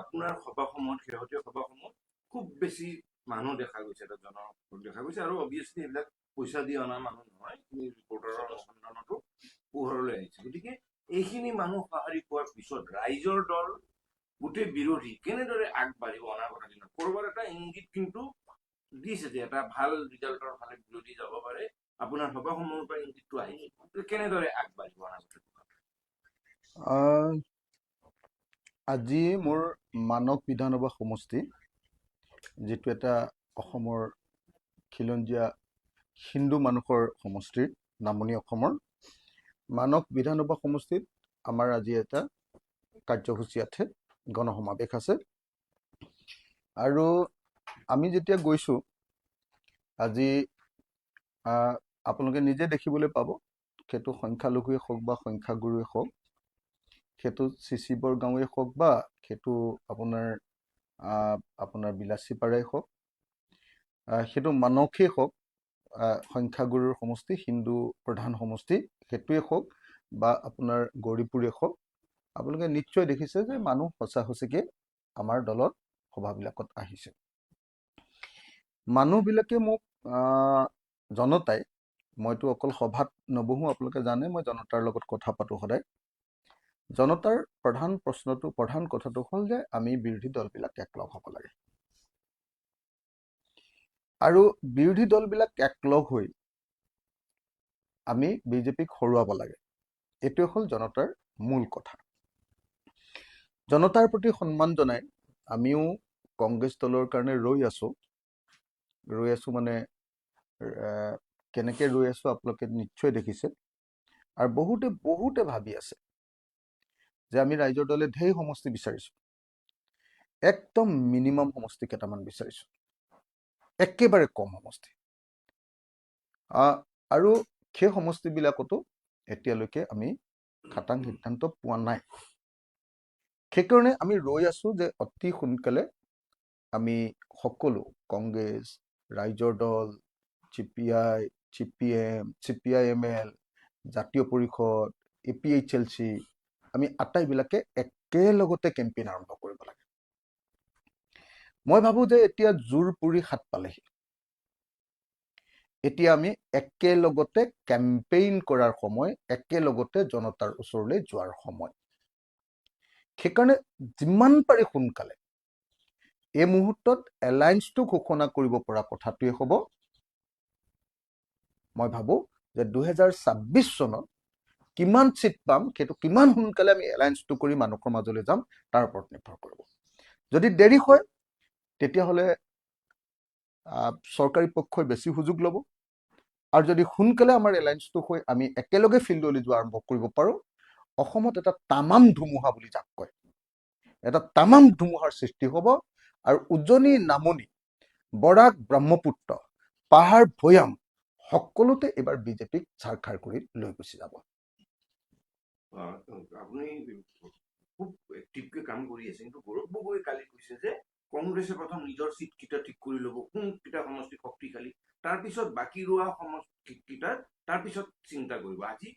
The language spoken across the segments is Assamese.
আপোনাৰ সভাসমূহত শেহতীয়া সভাসমূহত খুব বেছি মানুহ দেখা গৈছে, এটা জনসংখ্যক দেখা গৈছে, আৰু অবভিয়াছলি এইবিলাক পইচা দি অনা মানুহ নহয়, ৰিপৰ্টাৰৰ অনুসন্ধানতো পোহৰলৈ আহিছে। গতিকে এইখিনি মানুহ সঁহাৰি পোৱাৰ পিছত ৰাইজৰ দল গোটেই বিৰোধী কেনেদৰে আগবাঢ়িব অনাগত দিনত? ক'ৰবাত এটা ইংগিত কিন্তু দিছে যে এটা ভাল ৰিজাল্টৰ ফালে বিৰোধী যাব পাৰে। আপোনাৰ সভাসমূহৰ পৰা ইংগিতটো আহিছে, কেনেদৰে আগবাঢ়িব অনাগত দিনত? আজি মোৰ মানক বিধানসভা সমষ্টি, যিটো এটা অসমৰ খিলঞ্জীয়া হিন্দু মানুহৰ সমষ্টিৰ নামনি অসমৰ মানক বিধানসভা সমষ্টিত আমাৰ আজি এটা কাৰ্যসূচী আছে, গণসমাৱেশ আছে। আৰু আমি যেতিয়া গৈছোঁ, আজি আপোনালোকে নিজে দেখিবলৈ পাব, সেইটো সংখ্যালঘুৱে হওক বা সংখ্যাগুৰুৱে হওক, সেইটো চিচিবৰ গাঁৱে হওক বা সেইটো আপোনাৰ বিলাচীপাৰাই হওক, সেইটো মানসেই হওক, সংখ্যাগুৰুৰ সমষ্টি, হিন্দু প্ৰধান সমষ্টি সেইটোৱে হওক, বা আপোনাৰ গৌৰীপুৰে হওক, আপোনালোকে নিশ্চয় দেখিছে যে মানুহ সঁচা সঁচিকে আমাৰ দলত সভাবিলাকত আহিছে। মানুহবিলাকে মোক জনতাই, মইতো অকল সভাত নবহোঁ, আপোনালোকে জানে মই জনতাৰ লগত কথা পাতোঁ সদায়। জনতাৰ প্ৰধান কথাটো হ'ল যে আমি বিৰোধী দলবিলাক একলগ হ'ব লাগে, আৰু বিৰোধী দলবিলাক একলগ হৈ আমি বিজেপিক হৰুৱাব লাগে। এইটোৱে হ'ল জনতাৰ মূল কথা। জনতাৰ প্ৰতি সন্মান জনাই আমিও কংগ্ৰেছ দলৰ কাৰণে ৰৈ আছো মানে কেনেকৈ ৰৈ আছো আপোনালোকে নিশ্চয় দেখিছে। আৰু বহুতে ভাবি আছে যে আমি ৰাইজৰ দলে ঢেৰ সমষ্টি বিচাৰিছোঁ, একদম মিনিমাম সমষ্টি কেইটামান বিচাৰিছোঁ, একেবাৰে কম সমষ্টি। আৰু সেই সমষ্টিবিলাকতো এতিয়ালৈকে আমি খাটাং সিদ্ধান্ত পোৱা নাই। সেইকাৰণে আমি ৰৈ আছো যে অতি সোনকালে আমি সকলো কংগ্ৰেছ, ৰাইজৰ দল, CPIML, জাতীয় পৰিষদ, APHLC, আমি আটাইবিলাকে একেলগতে কেম্পেইন আৰম্ভ কৰিব লাগে। মই ভাবোঁ যে এতিয়া জোৰ পুৰি হাত পালেহি। এতিয়া আমি একেলগতে কেম্পেইন কৰাৰ সময়, একেলগতে জনতাৰ ওচৰলৈ যোৱাৰ সময়। সেইকাৰণে যিমান পাৰি সোনকালে এই মুহূৰ্তত এলায়েন্সটো ঘোষণা কৰিব পৰা কথাটোৱে হ'ব। মই ভাবোঁ যে 2026 চনত কিমান চিট পাম, সেইটো কিমান সোনকালে আমি এলায়েন্সটো কৰি মানুহৰ মাজলৈ যাম তাৰ ওপৰত নিৰ্ভৰ কৰিব। যদি দেৰি হয় তেতিয়াহ'লে চৰকাৰী পক্ষই বেছি সুযোগ ল'ব, আৰু যদি সোনকালে আমাৰ এলায়েন্সটো হৈ আমি একেলগে ফিল্ডলৈ যোৱা আৰম্ভ কৰিব পাৰোঁ, অসমত এটা তামাম ধুমুহা বুলি যাক কয়, এটা তামাম ধুমুহাৰ সৃষ্টি হ'ব। আৰু উজনি, নামনি, বৰাক, ব্ৰহ্মপুত্ৰ, পাহাৰ, ভৈয়াম সকলোতে এবাৰ বিজেপিক ছাৰখাৰ কৰি লৈ গুচি যাব। আপুনি খুব এক্টিভকৈ কাম কৰি আছে, কিন্তু গৌৰৱ গগৈ কালি কৈছে যে কংগ্ৰেছে প্ৰথম নিজৰ চিটকেইটা ঠিক কৰি ল'ব, কোনকেইটা সমষ্টি শক্তিশালী, তাৰপিছত বাকী ৰোৱা সমষ্টিকেইটাৰ তাৰপিছত চিন্তা কৰিব। আজি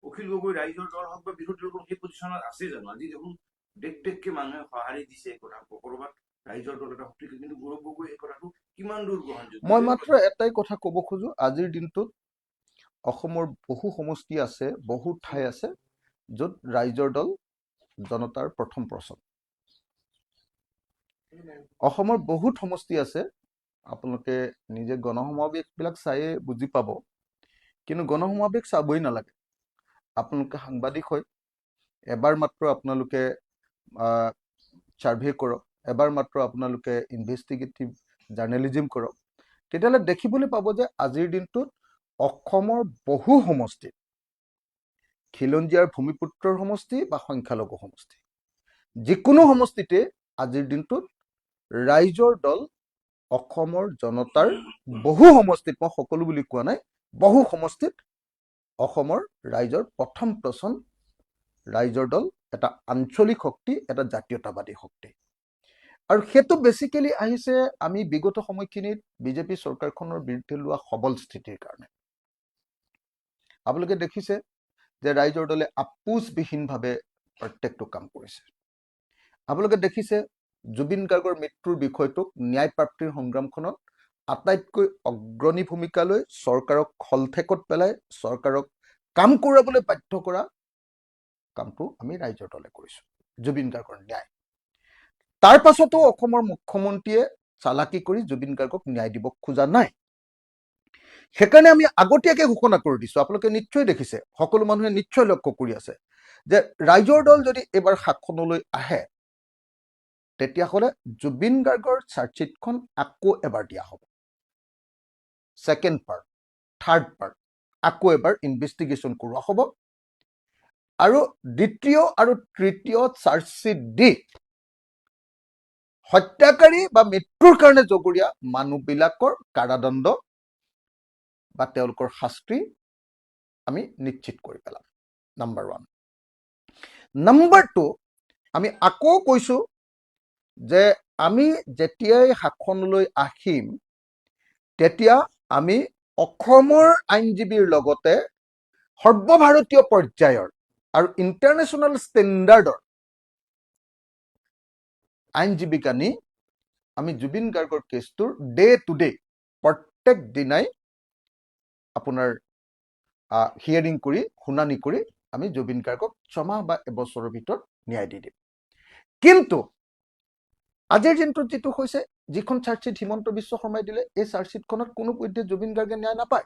অখিল গগৈ ৰাইজৰ দল হওক বা বিৰোধী দল সেই পজিশ্যনত আছে জানো? আজি দেখোন দেশকে মানুহে সঁহাৰি দিছে, কথা ক'ৰবাত ৰাইজৰ দল এটা শক্তিশালী, কিন্তু গৌৰৱ গগৈ এই কথাটো কিমান দূৰ গ্ৰহণযোগ্য? মই মাত্ৰ এটাই কথা ক'ব খোজো, আজিৰ দিনটোত অসমৰ বহু সমষ্টি আছে, বহু ঠাই আছে য'ত ৰাইজৰ দল জনতাৰ প্ৰথম পছন্দ। অসমৰ বহুত সমষ্টি আছে, আপোনালোকে নিজে গণসমাৱেশবিলাক চায়ে বুজি পাব। কিন্তু গণসমাৱেশ চাবই নালাগে, আপোনালোকে সাংবাদিক হয়, এবাৰ মাত্ৰ আপোনালোকে ছাৰ্ভে কৰক, এবাৰ মাত্ৰ আপোনালোকে ইনভেষ্টিগেটিভ জাৰ্নেলিজিম কৰক, তেতিয়াহ'লে দেখিবলৈ পাব যে আজিৰ দিনটোত অসমৰ বহু সমষ্টিত, খিলঞ্জীয়াৰ ভূমিপুত্ৰৰ সমষ্টি বা সংখ্যালঘু সমষ্টি, যিকোনো সমষ্টিতে আজিৰ দিনটোত ৰাইজৰ দল অসমৰ জনতাৰ বহু সমষ্টিত, মই সকলো বুলি কোৱা নাই, বহু সমষ্টিত অসমৰ ৰাইজৰ প্ৰথম পছন্দ ৰাইজৰ দল এটা আঞ্চলিক শক্তি, এটা জাতীয়তাবাদী শক্তি। আৰু সেইটো বেচিকেলি আহিছে আমি বিগত সময়খিনিত বিজেপি চৰকাৰখনৰ বিৰুদ্ধে লোৱা সবল স্থিতিৰ কাৰণে। আপোনালোকে দেখিছে যে ৰাইজৰ দলে আপোচবিহীনভাৱে প্ৰত্যেকটো কাম কৰিছে। আপোনালোকে দেখিছে জুবিন গাৰ্গৰ মৃত্যুৰ বিষয়টোক ন্যায় প্ৰাপ্তিৰ সংগ্ৰামখনত আটাইতকৈ অগ্ৰণী ভূমিকা লৈ চৰকাৰক খলঠেকত পেলাই চৰকাৰক কাম কৰাবলৈ বাধ্য কৰা কামটো আমি ৰাইজৰ দলে কৰিছো জুবিন গাৰ্গৰ ন্যায় তাৰ পাছতো অসমৰ মুখ্যমন্ত্ৰীয়ে চালাকি কৰি জুবিন গাৰ্গক ন্যায় দিব খোজা নাই সেইকাৰণে আমি আগতীয়াকৈ ঘোষণা কৰি দিছো আপোনালোকে নিশ্চয় দেখিছে সকলো মানুহে নিশ্চয় লক্ষ্য কৰি আছে যে ৰাইজৰ দল যদি এইবাৰ শাসনলৈ আহে তেতিয়াহ'লে জুবিন গাৰ্গৰ চাৰ্জশ্বিটখন আকৌ এবাৰ দিয়া হ'ব ছেকেণ্ড পাৰ্ট থাৰ্ড পাৰ্ট আকৌ এবাৰ ইনভেষ্টিগেশ্যন কৰোৱা হ'ব আৰু দ্বিতীয় আৰু তৃতীয় চাৰ্জশ্বিট দি হত্যাকাৰী বা মৃত্যুৰ কাৰণে জগৰীয়া মানুহবিলাকৰ কাৰাদণ্ড বা তেওঁলোকৰ শাস্তি আমি নিশ্চিত কৰি পেলাম নাম্বাৰ 1 নাম্বাৰ 2 আমি আকৌ কৈছো যে আমি যেতিয়াই শাসনলৈ আহিম তেতিয়া আমি অসমৰ আইনজীৱীৰ লগতে সৰ্বভাৰতীয় পৰ্যায়ৰ আৰু ইণ্টাৰনেশ্যনেল ষ্টেণ্ডাৰ্ডৰ আইনজীৱীক আনি আমি জুবিন গাৰ্গৰ কেছটোৰ ডে টু ডে প্ৰত্যেক দিনাই আপোনাৰ হিয়াৰিং কৰি শুনানি কৰি আমি জুবিন গাৰ্গক 6 মাহ বা এবছৰৰ ভিতৰত ন্যায় দি দিম কিন্তু আজিৰ দিনটোত যিটো হৈছে যিখন চাৰ্জশ্বিট হিমন্ত বিশ্ব শৰ্মাই দিলে এই চাৰ্জশ্বিটখনত কোনো পধ্যে জুবিন গাৰ্গে ন্যায় নাপায়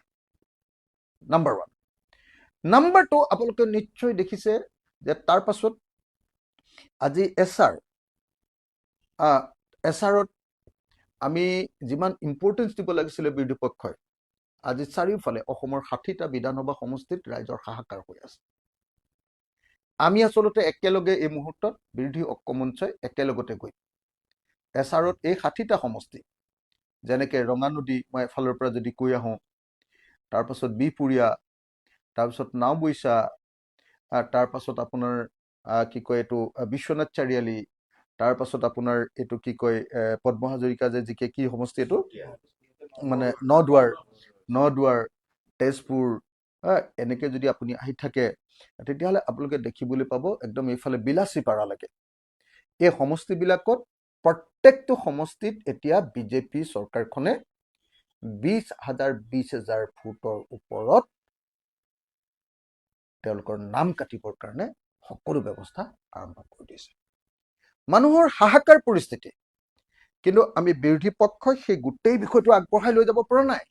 নাম্বাৰ 1 নাম্বাৰ 2 আপোনালোকে নিশ্চয় দেখিছে যে তাৰ পাছত আজি এছআৰত আমি যিমান ইম্পৰ্টেঞ্চ দিব লাগিছিলে বিৰোধী পক্ষই আজি চাৰিওফালে অসমৰ 60টা বিধানসভা সমষ্টিত ৰাইজৰ হাহাকাৰ হৈ আছে আমি আচলতে একেলগে এই মুহূৰ্তত বিৰোধী ঐক্যমঞ্চই একেলগতে গৈ এছআৰত এই 60টা সমষ্টি যেনেকে ৰঙানদী মই এফালৰ পৰা যদি কৈ আহোঁ তাৰপাছত বিহপুৰীয়া তাৰপিছত নাওবৈচা তাৰপাছত আপোনাৰ কি কয় এইটো বিশ্বনাথ চাৰিআলি তাৰপাছত আপোনাৰ এইটো কি কয় পদ্ম হাজৰিকা যে জিকে কি সমষ্টি এইটো মানে নদুৱাৰ তেজপুৰ এনেকে যদি আপুনি আহি থাকে তেতিয়াহ'লে আপোনালোকে দেখিবলৈ পাব একদম এইফালে বিলাচী পাৰালৈকে এই সমষ্টিবিলাকত প্ৰত্যেকটো সমষ্টিত এতিয়া বিজেপি চৰকাৰখনে 20,000 ভোটৰ ওপৰত তেওঁলোকৰ নাম কাটিবৰ কাৰণে সকলো ব্যৱস্থা আৰম্ভ কৰি দিছে মানুহৰ হাহাকাৰ পৰিস্থিতি কিন্তু আমি বিৰোধী পক্ষই সেই গোটেই বিষয়টো আগবঢ়াই লৈ যাব পৰা নাই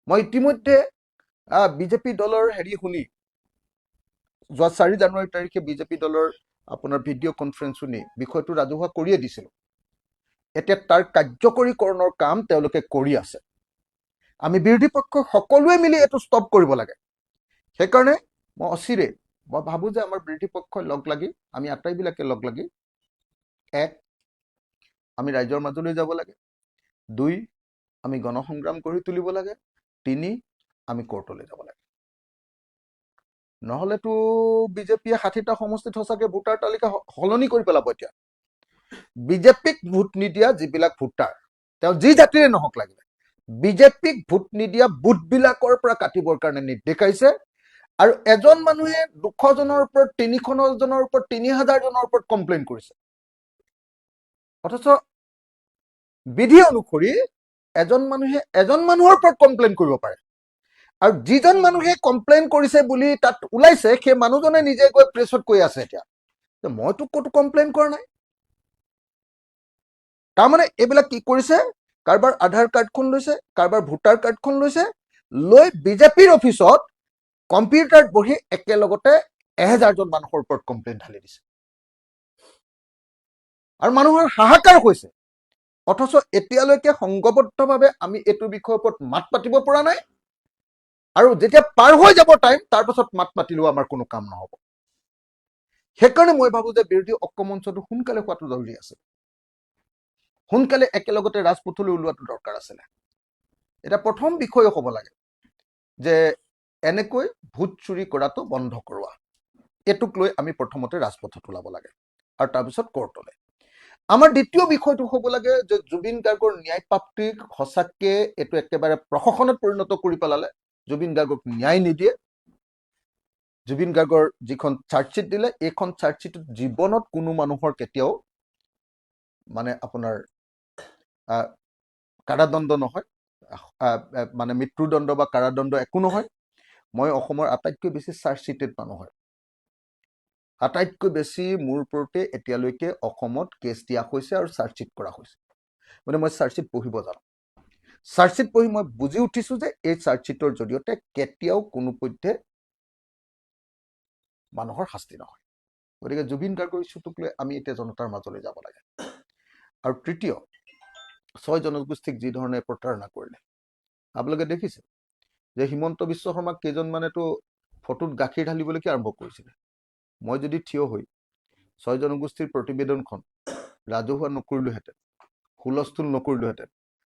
মই ইতিমধ্যে বিজেপি দলৰ শুনি যোৱা 4 জানুৱাৰী তাৰিখে বিজেপি দলৰ আপোনাৰ ভিডিঅ' কনফাৰেন্স শুনি বিষয়টো ৰাজহুৱা কৰিয়ে দিছিল এতিয়া তাৰ কাৰ্যকৰীকৰণৰ কাম তেওঁলোকে কৰি আছে আমি বিৰোধী পক্ষই সকলোৱে মিলি এইটো ষ্টপ কৰিব লাগে সেইকাৰণে মই অচিৰে মই ভাবো যে আমাৰ বিৰোধী পক্ষই লগ লাগি আমি আটাইবিলাকে লগ লাগি 1 আমি ৰাইজৰ মাজলৈ যাব লাগে 2 আমি গণসংগ্ৰাম কৰি তুলিব লাগে 3 আমি কোৰ্টলৈ যাব লাগে নহলেতো বিজেপিয়ে 60টা সমষ্টিত সঁচাকে ভোটাৰ তালিকা সলনি কৰি পেলাব এতিয়া বিজেপিক ভোট নিদিয়া যিবিলাক ভোটাৰ তেওঁ যি জাতিৰে নহওক লাগিলে বিজেপিক ভোট নিদিয়া বুথবিলাকৰ পৰা কাটিবৰ কাৰণে নিৰ্দেশাইছে আৰু এজন মানুহে 200 জনৰ ওপৰত 300 জনৰ ওপৰত 3000 জনৰ ওপৰত কমপ্লেইন কৰিছে অথচ বিধি অনুসৰি এজন মানুহে এজন মানুহৰ ওপৰত কমপ্লেইন কৰিব পাৰে আৰু যিজন মানুহে কমপ্লেইন কৰিছে বুলি তাত ওলাইছে সেই মানুহজনে নিজে গৈ প্ৰেছত কৈ আছে এতিয়া মইতো ক'তো কমপ্লেইন কৰা নাই তাৰমানে এইবিলাক কি কৰিছে কাৰোবাৰ আধাৰ কাৰ্ডখন লৈছে কাৰোবাৰ ভোটাৰ কাৰ্ডখন লৈছে লৈ বিজেপিৰ অফিচত কম্পিউটাৰত বহি একেলগতে 1000 জন মানুহৰ ওপৰত কমপ্লেইন ঢালি দিছে আৰু মানুহৰ হাহাকাৰ হৈছে অথচ এতিয়ালৈকে সংঘবদ্ধভাৱে আমি এইটো বিষয়ৰ ওপৰত মাত পাতিব পৰা নাই আৰু যেতিয়া পাৰ হৈ যাব টাইম তাৰ পাছত মাত পাতিলেও আমাৰ কোনো কাম নহব সেইকাৰণে মই ভাবো যে বিৰোধী ঐক্যমঞ্চটো সোনকালে হোৱাটো জৰুৰী আছে সোনকালে একেলগতে ৰাজপথলৈ ওলোৱাটো দৰকাৰ আছিলে এটা প্ৰথম বিষয় হ'ব লাগে যে এনেকৈ ভোট চুৰি কৰাটো বন্ধ কৰোৱা এটুক লৈ আমি প্ৰথমতে ৰাজপথত ওলাব লাগে আৰু তাৰপিছত কোৰ্টলৈ আমাৰ দ্বিতীয় বিষয়টো হ'ব লাগে যে জুবিন গাৰ্গৰ ন্যায় প্ৰাপ্তিক সঁচাকে এইটো একেবাৰে প্ৰশাসনত পৰিণত কৰি পেলালে জুবিন গাৰ্গক ন্যায় নিদিয়ে জুবিন গাৰ্গৰ যিখন চাৰ্জশ্বিট দিলে এইখন চাৰ্জশ্বিটত জীৱনত কোনো মানুহৰ কেতিয়াও মানে আপোনাৰ কাৰাদণ্ড নহয়, মানে মৃত্যুদণ্ড বা কাৰাদণ্ড একো নহয়। মই অসমৰ আটাইতকৈ বেছি চাৰ্জশ্বিটেড মানুহ হয়। আটাইতকৈ বেছি মোৰ ওপৰতে এতিয়ালৈকে অসমত কেছ দিয়া হৈছে আৰু চাৰ্জশ্বিট কৰা হৈছে। মানে মই চাৰ্জশ্বিট পঢ়িব জানো। চাৰ্জশ্বিট পঢ়ি মই বুজি উঠিছো যে এই চাৰ্জশ্বিটৰ জৰিয়তে কেতিয়াও কোনোপধ্যে মানুহৰ শাস্তি নহয়। গতিকে জুবিন গাৰ্গৰ ইছ্যুটোক লৈ আমি এতিয়া জনতাৰ মাজলৈ যাব লাগে। আৰু তৃতীয়, 6 জনগোষ্ঠীক যি ধৰণে প্ৰতাৰণা কৰিলে আপোনালোকে দেখিছে যে হিমন্ত বিশ্ব শৰ্মাক কেইজনমানেতো ফটোত গাখীৰ ঢালিবলৈকে আৰম্ভ কৰিছিলে। মই যদি থিয় হৈ 6 জনগোষ্ঠীৰ প্ৰতিবেদনখন ৰাজহুৱা নকৰিলোহেঁতেন, হুলস্থুল নকৰিলোহেঁতেন,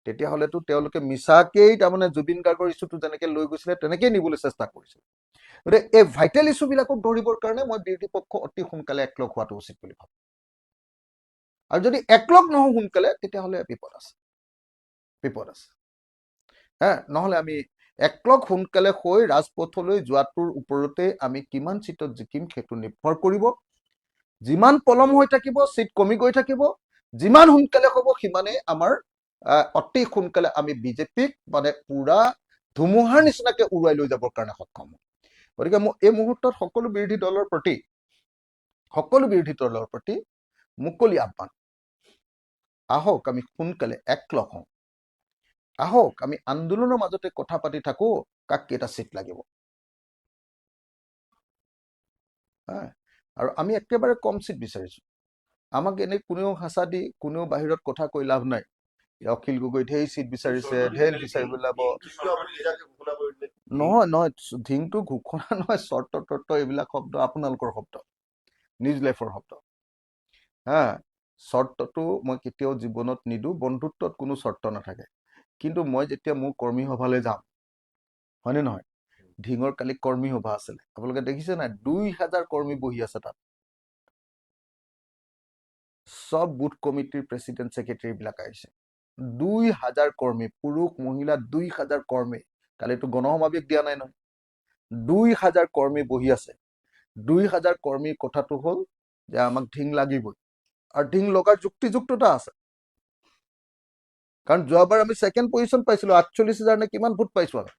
তেতিয়াহ'লেতো তেওঁলোকে মিছাকেই তাৰমানে জুবিন গাৰ্গৰ ইছ্যুটো যেনেকৈ লৈ গৈছিলে তেনেকেই নিবলৈ চেষ্টা কৰিছিলে। গতিকে এই ভাইটেল ইছ্যুবিলাকক ধৰিবৰ কাৰণে মই বিৰোধী পক্ষ অতি সোনকালে একলগ হোৱাটো উচিত বুলি ভাবোঁ। আৰু যদি একলগ নহওঁ সোনকালে, তেতিয়াহ'লে বিপদ আছে, বিপদ আছে। নহ'লে আমি একলগ সোনকালে হৈ ৰাজপথলৈ যোৱাটোৰ ওপৰতে আমি কিমান চিটত জিকিম সেইটো নিৰ্ভৰ কৰিব। যিমান পলম হৈ থাকিব, চিট কমি গৈ থাকিব, যিমান সোনকালে হ'ব সিমানেই আমাৰ অতি সোনকালে আমি বিজেপিক মানে পুৰা ধুমুহাৰ নিচিনাকে উৰুৱাই লৈ যাবৰ কাৰণে সক্ষম হ'ম। গতিকে মই এই মুহূৰ্তত সকলো বিৰোধী দলৰ প্ৰতি মুকলি আহ্বান, আহক আমি সোনকালে একলগ হওঁ, আহক আমি আন্দোলনৰ মাজতে কথা পাতি থাকো কাক কেইটা চিট লাগিব। আৰু আমি একেবাৰে কম চিট বিচাৰিছো। আমাক এনেই কোনেও হাঁচা দি কোনেও বাহিৰত কথা কৈ লাভ নাই। অখিল গগৈ ঢেৰ চিট বিচাৰিছে, ঢেৰ বিচাৰি পেলাব। নহয়, ধিংটো ঘোষণা নহয়, চৰ্ত তৰ্ত এইবিলাক শব্দ আপোনালোকৰ শব্দ, নিউজ লাইফৰ শব্দ। চৰ্তটো মই কেতিয়াও জীৱনত নিদিওঁ। বন্ধুত্বত কোনো চৰ্ত নাথাকে। কিন্তু মই যেতিয়া মোৰ কৰ্মী সভালৈ যাম, হয়নে নহয়, ধিঙৰ কালি কৰ্মী সভা আছিলে, আপোনালোকে দেখিছে নাই? 2000 কৰ্মী বহি আছে তাত। সব বুথ কমিটিৰ প্ৰেচিডেণ্ট ছেক্ৰেটাৰী বিলাক আহিছে। 2000 কৰ্মী, পুৰুষ মহিলা 2000 কৰ্মী। কালিতো গণসমাৱেশ দিয়া নাই নহয়। 2000 কৰ্মী বহি আছে। 2000 কৰ্মীৰ কথাটো হ'ল যে আমাক ধিং লাগিবই, আৰু ধিং লগাৰ যুক্তিযুক্ততা আছে। কাৰণ যোৱাবাৰ আমি ছেকেণ্ড পজিশ্যন পাইছিলো, 48,000 নে কিমান ভোট পাইছো আমি।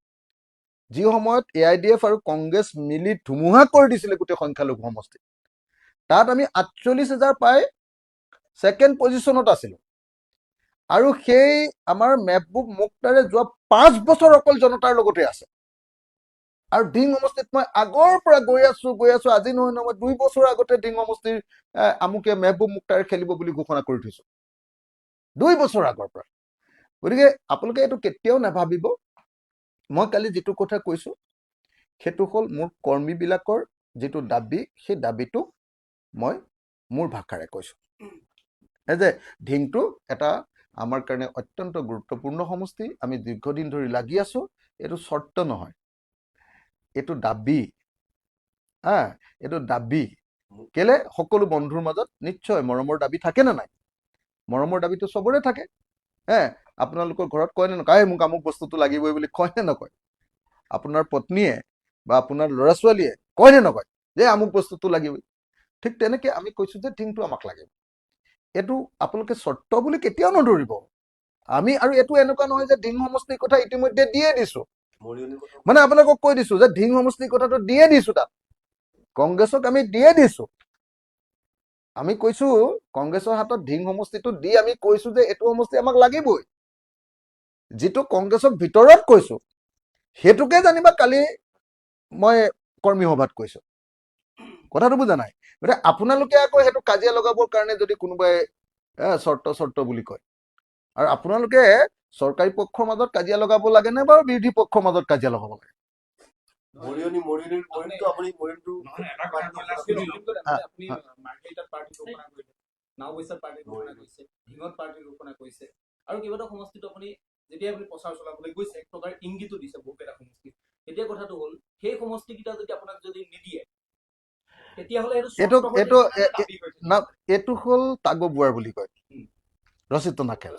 যি সময়ত AIDF আৰু কংগ্ৰেছ মিলি ধুমুহা কৰি দিছিলে গোটেই সংখ্যালঘু সমষ্টি, তাত আমি 48,000 পাই ছেকেণ্ড পজিশ্যনত আছিলো। আৰু সেই আমাৰ মেহবুব মুখতাৰে যোৱা 5 বছৰ অকল জনতাৰ লগতে আছে। আৰু ধিং সমষ্টিত মই আগৰ পৰা গৈ আছো, আজি নহয় মই 2 বছৰ আগতে ধিং সমষ্টিৰ আমুকে মেহবুব মুখতাৰে খেলিব বুলি ঘোষণা কৰি থৈছো, 2 বছৰ আগৰ পৰা। গতিকে আপোনালোকে এইটো কেতিয়াও নাভাবিব। মই কালি যিটো কথা কৈছো সেইটো হ'ল মোৰ কৰ্মীবিলাকৰ যিটো দাবী, সেই দাবীটো মই মোৰ ভাষাৰে কৈছো যে ধিংটো এটা আমাৰ কাৰণে অত্যন্ত গুৰুত্বপূৰ্ণ সমষ্টি। আমি দীৰ্ঘদিন ধৰি লাগি আছো। এইটো চৰ্ত নহয়, এইটো দাবী। এইটো দাবী। কেলে? সকলো বন্ধুৰ মাজত নিশ্চয় মৰমৰ দাবী থাকে নে নাই? মৰমৰ দাবীটো চবৰে থাকে। আপোনালোকৰ ঘৰত কয় নে নকয়, মোক আমুক বস্তুটো লাগিবই বুলি কয় নে নকয়? আপোনাৰ পত্নীয়ে বা আপোনাৰ ল'ৰা ছোৱালীয়ে কয় নে নকয় যে আমুক বস্তুটো লাগিবই? ঠিক তেনেকে আমি কৈছো যে ধিংটো আমাক লাগে। এইটো আপোনালোকে চৰ্ত বুলি কেতিয়াও নধৰিব। আমি আৰু এইটো এনেকুৱা নহয় যে ধিং সমষ্টিৰ কথা ইতিমধ্যে দিয়ে দিছো। মানে আপোনালোকক কৈ দিছো যে ধিং সমষ্টিৰ কথাটো দিয়ে দিছো। তাত কংগ্ৰেছক আমি দিয়ে দিছো। আমি কৈছো কংগ্ৰেছৰ হাতত ধিং সমষ্টিটো দি আমি কৈছো যে এইটো সমষ্টি আমাক লাগিবই। যিটো কংগ্ৰেছক ভিতৰত কৈছো সেইটোকে জানিবা কালি মই কৰ্মী সভাত কৈছো। কথাটো বুজা নাই? গতিকে আপোনালোকে আকৌ সেইটো কাজিয়া লগাবৰ কাৰণে যদি কোনোবাই চৰ্ত বুলি কয়, আৰু আপোনালোকে চৰকাৰী পক্ষৰ মাজত কাজিয়া লগাব লাগে নে বাৰু বিৰোধী পক্ষৰ মাজত কাজিয়া লগাব লাগে? আৰু কেইবাটাও সমষ্টিত আপুনি যেতিয়া আপুনি প্ৰচাৰ চলাবলৈ গৈছে এক প্ৰকাৰ ইংগিতো দিছে বহুকেইটা সমষ্টিত। এতিয়া কথাটো হ'ল সেই সমষ্টিকেইটা যদি আপোনাক যদি নিদিয়ে তেতিয়াহ'লে এইটো হ'ল তাগবুৱাৰ বুলি কয়, ৰচিতনা খেল।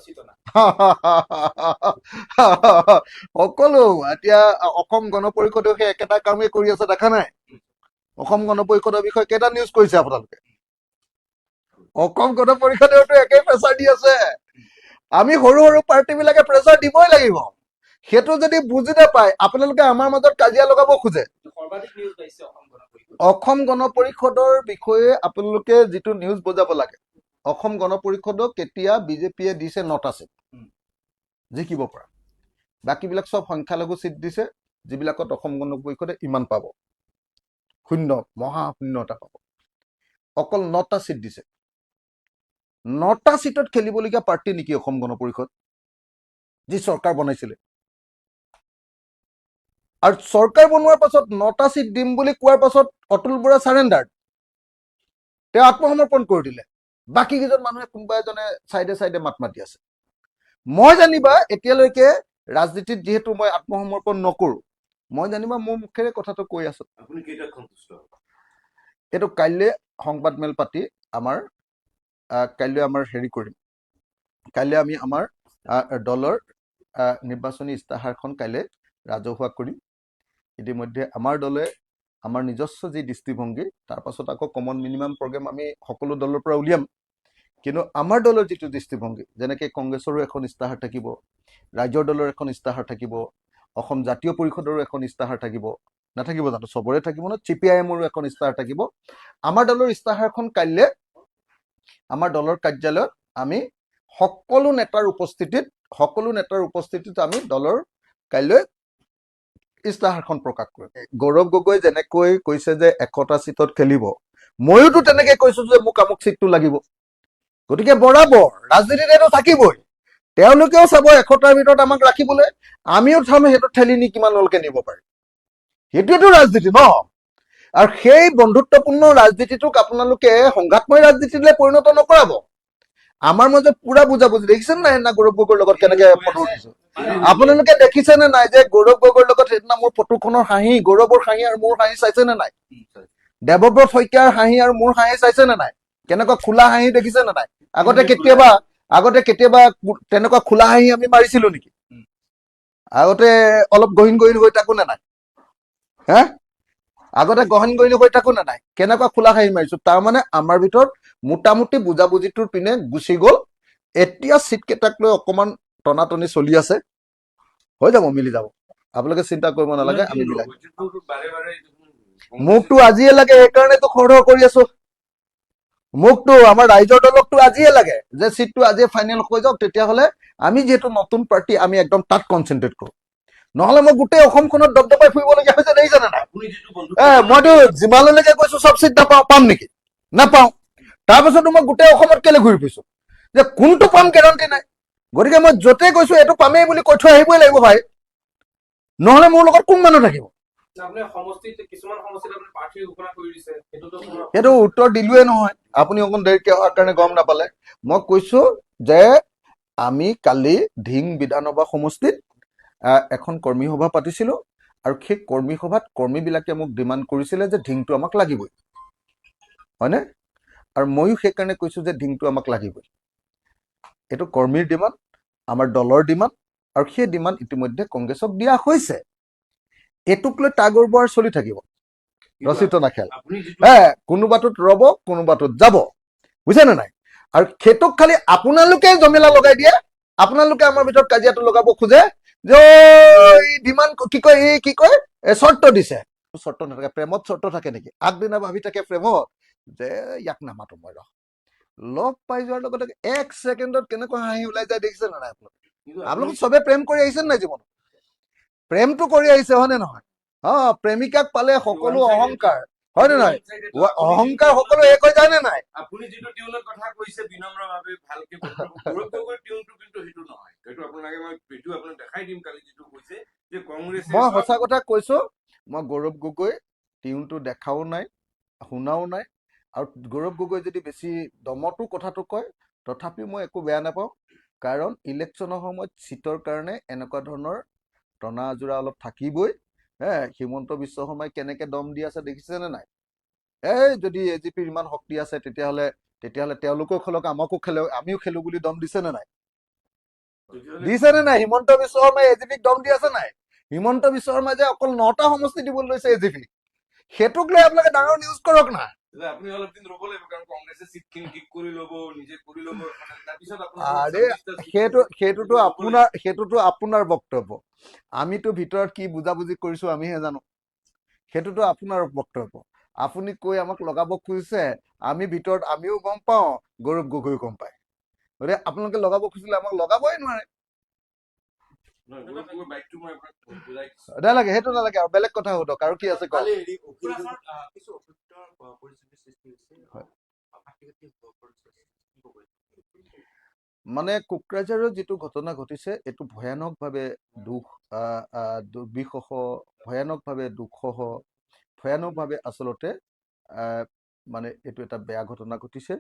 সকলো এতিয়া অসম গণ পৰিষদেও সেই একেটা কামেই কৰি আছে, দেখা নাই? অসম গণ পৰিষদৰ বিষয়ে কেইটা নিউজ কৰিছে আপোনালোকে? অসম গণ পৰিষদেওতো একেই প্ৰেচাৰ দি আছে। আমি সৰু সৰু পাৰ্টি বিলাকে প্ৰেচাৰ দিবই লাগিব। সেইটো যদি বুজি নাপায়, আপোনালোকে আমাৰ মাজত কাজিয়া লগাব খোজে। সৰ্বাধিক নিউজ পাইছে অসম গণ পৰিষদ। অসম গণ পৰিষদৰ বিষয়ে আপোনালোকে যিটো নিউজ বুজাব লাগে, অসম গণ পৰিষদক কেতিয়া বিজেপিয়ে দিছে 9টা চিট জিকিব পৰা। বাকীবিলাক চব সংখ্যালঘু চিট দিছে, যিবিলাকত অসম গণ পৰিষদে ইমান পাব, শূন্য, মহা শূন্য এটা পাব। অকল 9টা চিট দিছে। 9টা চিটত খেলিবলগীয়া পাৰ্টি নেকি অসম গণ পৰিষদ, যি চৰকাৰ বনাইছিলে? আৰু চৰকাৰ বনোৱাৰ পাছত 9টা চিট দিম বুলি কোৱাৰ পাছত অতুল বৰা চাৰেণ্ডাৰ, তেওঁ আত্মসমৰ্পণ কৰি দিলে। বাকী কেইজন মানুহে কোনোবা এজনে চাইডে চাইডে মাত মাতি আছে। মই জানিবা এতিয়ালৈকে ৰাজনীতিত যিহেতু মই আত্মসমৰ্পণ নকৰো, মই জানিবা মোৰ মুখেৰে কথাটো কৈ আছো। আপুনি কেইটাত সন্তুষ্ট হ'ব? এইটো কাইলৈ সংবাদমেল পাতি আমাৰ কাইলৈ আমাৰ হেৰি কৰিম। কাইলৈ আমি আমাৰ দলৰ নিৰ্বাচনী ইস্তাহাৰখন কাইলৈ ৰাজহুৱা কৰিম। ইতিমধ্যে আমাৰ দলে আমাৰ নিজস্ব যি দৃষ্টিভংগী, তাৰ পাছত আকৌ কমন মিনিমাম প্ৰগ্ৰেম আমি সকলো দলৰ পৰা উলিয়াম। কিন্তু আমাৰ দলৰ যিটো দৃষ্টিভংগী, যেনেকৈ কংগ্ৰেছৰো এখন ইস্তাহাৰ থাকিব, ৰাজ্যৰ দলৰ এখন ইস্তাহাৰ থাকিব, অসম জাতীয় পৰিষদৰো এখন ইস্তাহাৰ থাকিব, নাথাকিব জানো? চবৰে থাকিব ন। CPIMৰো এখন ইস্তাহাৰ থাকিব। আমাৰ দলৰ ইস্তাহাৰখন কাইলৈ আমাৰ দলৰ কাৰ্যালয়ত আমি সকলো নেতাৰ উপস্থিতিত আমি দলৰ কাইলৈ ইস্তাহাৰখন প্ৰকাশ কৰিম। গৌৰৱ গগৈ যেনেকৈ কৈছে যে 100টা চিটত খেলিব, ময়োতো তেনেকে কৈছো যে মোক আমুক চিটটো লাগিব। গতিকে বৰাবৰ ৰাজনীতিত এইটো থাকিবই। তেওঁলোকেও চাব 100টাৰ ভিতৰত আমাক ৰাখিবলৈ, আমিও চাম সেইটো ঠেলি নি কিমানলৈকে নিব পাৰি। সেইটোৱেতো ৰাজনীতি ন। আৰু সেই বন্ধুত্বপূৰ্ণ ৰাজনীতিটোক আপোনালোকে সংঘাতময় ৰাজনীতিলৈ পৰিণত নকৰাব। আমাৰ মাজত পুৰা বুজাবুজি। দেখিছেনে নাই সেইদিনা গৌৰৱ গগৈৰ লগত কেনেকে ফটো উঠিছো? আপোনালোকে দেখিছেনে নাই যে গৌৰৱ গগৈৰ লগত সেইদিনা মোৰ ফটোখনৰ হাঁহি, গৌৰৱৰ হাঁহি আৰু মোৰ হাঁহি চাইছেনে নাই? দেৱব্ৰত শইকীয়াৰ হাঁহি আৰু মোৰ হাঁহি চাইছেনে নাই? কেনেকুৱা খোলা হাঁহি দেখিছেনে নাই? আগতে কেতিয়াবা তেনেকুৱা খোলা হাঁহি আমি মাৰিছিলো নেকি? আগতে অলপ গহীন গহীন হৈ থাকো নে নাই? হে, আগতে গহীন গহীন হৈ থাকো নে নাই? কেনেকুৱা খোলা হাঁহি মাৰিছো। তাৰমানে আমাৰ ভিতৰত মোটামুটি বুজাবুজিটোৰ পিনে গুচি গ'ল। এতিয়া চিট কেইটাক লৈ অকমান টনাটনি চলি আছে, হৈ যাব, মিলি যাব। আপোনালোকে চিন্তা কৰিব নালাগে, আমি মিলাই। মোকতো আজিয়ে লাগে, সেইকাৰণেতো খৰধৰ কৰি আছো। মোকতো আমাৰ ৰাইজৰ দলকতো আজিয়ে লাগে যে চিটটো আজিয়ে ফাইনেল হৈ যাওক, তেতিয়াহ'লে আমি যিহেতু নতুন পাৰ্টি আমি একদম তাত কনচেনট্ৰেট কৰো। নহ'লে মই গোটেই অসমখনত দপদপাই ফুৰিবলগীয়া হৈছে, দেখিছেনে নাই? মইতো যিমানলৈকে কৈছো চব চিট পাম নেকি? নাপাওঁ। তাৰপিছতো মই গোটেই অসমত কেলে ঘূৰি ফুৰিছো যে কোনটো পাম গেৰাণ্টি নাই। গতিকে মই য'তেই কৈছো এইটো পামেই বুলি কৈ থৈ আহিবই লাগিব ভাই, নহ'লে মোৰ লগত কোন মানুহ থাকিব? সেইটো উত্তৰ দিলোৱে নহয়, আপুনি অকণ দেৰিকে অহাৰ কাৰণে গম নাপালে। মই কৈছো যে আমি কালি ধিং বিধানসভা সমষ্টিত এখন কৰ্মী সভা পাতিছিলো, আৰু সেই কৰ্মী সভাত কৰ্মীবিলাকে মোক ডিমাণ্ড কৰিছিলে যে ধিংটো আমাক লাগিবই, হয়নে? আৰু ময়ো সেইকাৰণে কৈছো যে ধিংটো আমাক লাগিবই। এইটো কৰ্মীৰ ডিমাণ্ড, আমাৰ দলৰ ডিমাণ্ড, আৰু সেই ডিমাণ্ড ইতিমধ্যে কংগ্ৰেছক দিয়া হৈছে। এইটোক লৈ তাগৰ বৰ চলি থাকিব, ৰচিত নাখেল। কোনোবাটোত ৰব, কোনোবাটোত যাব, বুজিছেনে নাই? আৰু সেইটোক খালি আপোনালোকে জমেলা লগাই দিয়ে। আপোনালোকে আমাৰ ভিতৰত কাজিয়াটো লগাব খোজে যে ডিমাণ্ড কি কয় চৰ্ত দিছে। চৰ্ত নাথাকে, প্ৰেমত চৰ্ত থাকে নেকি? আগদিনা ভাবি থাকে প্ৰেমত যে ইয়াক নামাতো মই, লগ পাই যোৱাৰ লগে লগে 1 ছেকেণ্ডত কেনেকুৱা হাঁহি ওলাই যায়, দেখিছে নে নাই? আপোনালোকে চবে প্ৰেম কৰি আহিছে নাই জীৱনত? প্ৰেমটো কৰি আহিছে, হয় নে নহয়? প্ৰেমিকাক পালে সকলো অহংকাৰ, হয় নে নহয়? অহংকাৰ সকলো শেষ হৈ যায় নে নাই? আপুনি যিটো টিউনৰ কথা কৈছে বিনম্ৰভাৱে ভালকে গৌৰৱ গগৈৰ টিউনটো কিন্তু সেইটো নহয়। সেইটো আপোনালোকে মই ভিডিঅ' আপোনাক দেখাই দিম কালি যিটো কৈছে যে কংগ্ৰেছে। মই সঁচা কথা কৈছো, মই গৌৰৱ গগৈ টিউনটো দেখাও নাই, শুনাও নাই। আৰু গৌৰৱ গগৈ যদি বেছি দমতো কথাটো কয়, তথাপিও মই একো বেয়া নাপাওঁ। কাৰণ ইলেকশ্যনৰ সময়ত চিটৰ কাৰণে এনেকুৱা ধৰণৰ টনা আজোৰা অলপ থাকিবই। হিমন্ত বিশ্ব শৰ্মাই কেনেকে দম দি আছে দেখিছেনে নাই? যদি AGPৰ ইমান শক্তি আছে, তেতিয়াহ'লে তেওঁলোকেও খেলক, আমাকো খেলক, আমিও খেলো বুলি দম দিছেনে নাই? দিছেনে নাই? হিমন্ত বিশ্ব শৰ্মাই AGPক দম দি আছে নাই? হিমন্ত বিশ্ব শৰ্মাই যে অকল 9টা সমষ্টি দিবলৈ লৈছে AGP, সেইটোক লৈ আপোনালোকে ডাঙৰ নিউজ কৰক না। যে আপুনি অলপ দিন ৰ'ব লাগিব কাৰণ কংগ্ৰেছে চিটখিনি ঠিক কৰি ল'ব, নিজে কৰি ল'ব, তাৰপিছত আৰে সেইটোতো আপোনাৰ বক্তব্য। আমিতো ভিতৰত কি বুজাবুজি কৰিছো আমিহে জানো। সেইটোতো আপোনাৰ বক্তব্য। আপুনি কৈ আমাক লগাব খুজিছে, আমি ভিতৰত আমিও গম পাওঁ, গৌৰৱ গগৈও গম পায়। গতিকে আপোনালোকে লগাব খুজিলে আমাক লগাবই নোৱাৰে। বাইকটো মই আপোনাক বুজাই দিছোঁ। নালাগে, সেইটো নালাগে, আৰু বেলেগ কথা সোধক, আৰু কি আছে কওক। কালি হেৰি কিছু অতিৰিক্ত পৰিস্থিতিৰ সৃষ্টি হৈছে। হয়। কাটি পৰিস্থিতি কি ক'ব? মানে কোকৰাঝাৰৰ যিটো ঘটনা ঘটিছে, এইটো ভয়ানকভাৱে দুৰ্বিষহ, ভয়ানকভাৱে দুঃসহ, ভয়ানকভাৱে আচলতে মানে এইটো এটা বেয়া ঘটনা ঘটিছে।